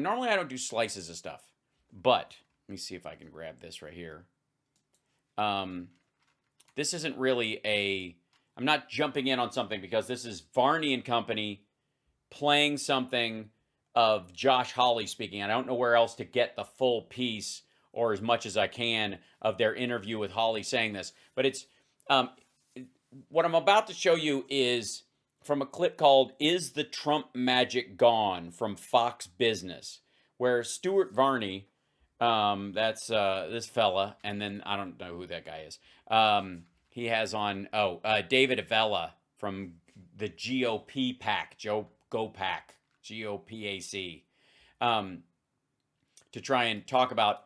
normally I don't do slices of stuff, but let me see if I can grab this right here. This isn't really I'm not jumping in on something because this is Varney and Company playing something of Josh Hawley speaking. I don't know where else to get the full piece or as much as I can of their interview with Hawley saying this. But it's what I'm about to show you is from a clip called "Is the Trump Magic Gone?" from Fox Business, where Stuart Varney, that's this fella, and then I don't know who that guy is. He has on, David Avella from the GOP PAC, GOPAC, GOPAC, to try and talk about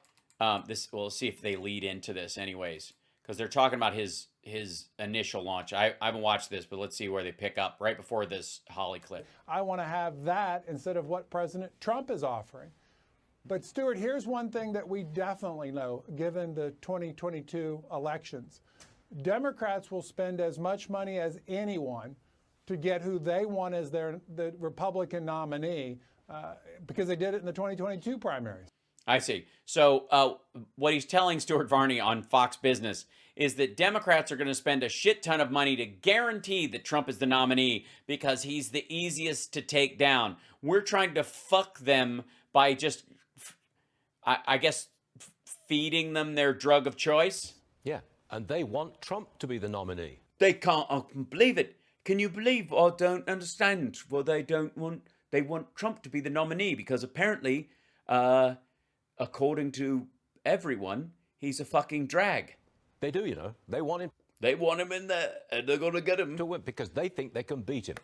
this. We'll see if they lead into this anyways, because they're talking about his initial launch. I haven't watched this, but let's see where they pick up right before this Hawley clip. I want to have that instead of what President Trump is offering. But Stuart, here's one thing that we definitely know, given the 2022 elections. Democrats will spend as much money as anyone to get who they want as the Republican nominee because they did it in the 2022 primaries. I see. So what he's telling Stuart Varney on Fox Business is that Democrats are going to spend a shit ton of money to guarantee that Trump is the nominee because he's the easiest to take down. We're trying to fuck them by just, I guess, feeding them their drug of choice. Yeah. And they want Trump to be the nominee. They can't believe it. Can you believe? I don't understand. Well, they want Trump to be the nominee because apparently, according to everyone, he's a fucking drag. They do, you know. They want him. They want him in there, and they're going to get him to win because they think they can beat him.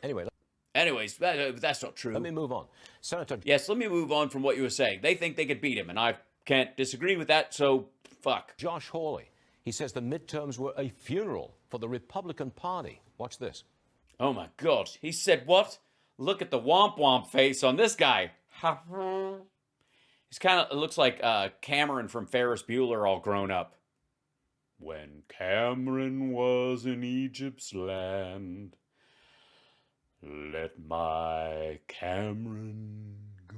Anyways, that's not true. Let me move on. Senator. Yes, let me move on from what you were saying. They think they could beat him, and I can't disagree with that, so fuck. Josh Hawley. He says the midterms were a funeral for the Republican Party. Watch this. Oh, my God. He said what? Look at the womp-womp face on this guy. He's kind of, it looks like Cameron from Ferris Bueller all grown up. When Cameron was in Egypt's land, let my Cameron go.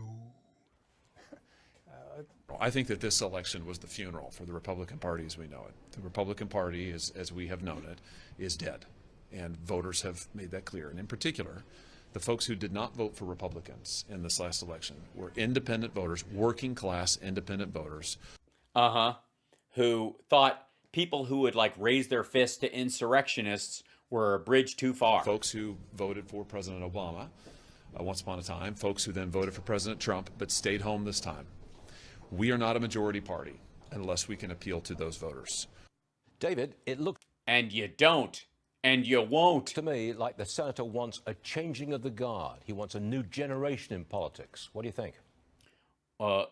I think that this election was the funeral for the Republican Party as we know it. The Republican Party, as we have known it, is dead. And voters have made that clear. And in particular, the folks who did not vote for Republicans in this last election were independent voters, working class independent voters. Who thought people who would like raise their fists to insurrectionists were a bridge too far. Folks who voted for President Obama once upon a time, folks who then voted for President Trump but stayed home this time. We are not a majority party unless we can appeal to those voters. David, it looks... And you don't. And you won't. To me, like the senator wants a changing of the guard. He wants a new generation in politics. What do you think?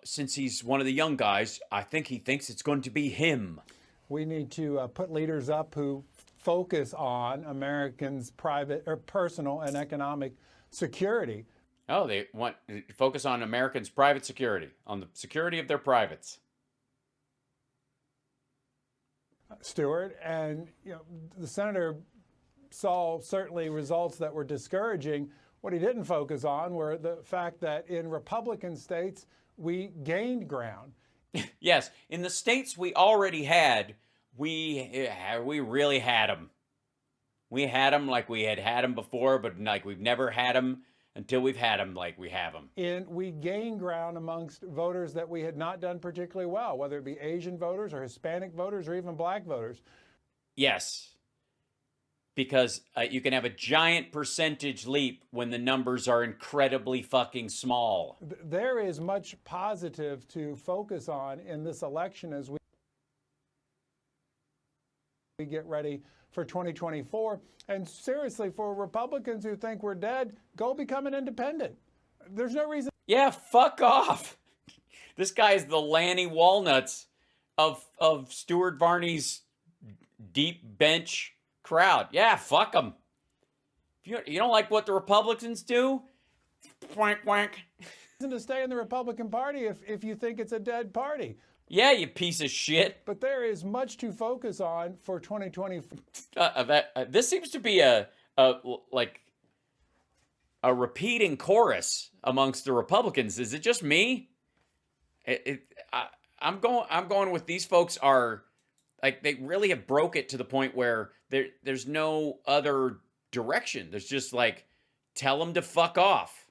Since he's one of the young guys, I think he thinks it's going to be him. We need to put leaders up who focus on Americans' private or personal and economic security. Oh, they want to focus on Americans' private security, on the security of their privates. Stuart, and the senator saw certainly results that were discouraging. What he didn't focus on were the fact that in Republican states, we gained ground. Yes, in the states we already had, we really had them. We had them like we had them before, but like we've never had them until we've had them like we have them. And we gained ground amongst voters that we had not done particularly well, whether it be Asian voters or Hispanic voters or even black voters. Yes, because you can have a giant percentage leap when the numbers are incredibly fucking small. There is much positive to focus on in this election as we get ready for 2024. And seriously, for Republicans who think we're dead, go become an independent. There's no reason. Yeah, fuck off. This guy is the Lanny Walnuts of Stuart Varney's deep bench crowd. Yeah, fuck them. If you don't like what the Republicans do, wank, wank. To stay in the Republican Party if you think it's a dead party. Yeah, you piece of shit. But there is much to focus on for 2024. This seems to be a repeating chorus amongst the Republicans. Is it just me? I'm going with these folks are like they really have broke it to the point where there's no other direction. There's just like tell them to fuck off.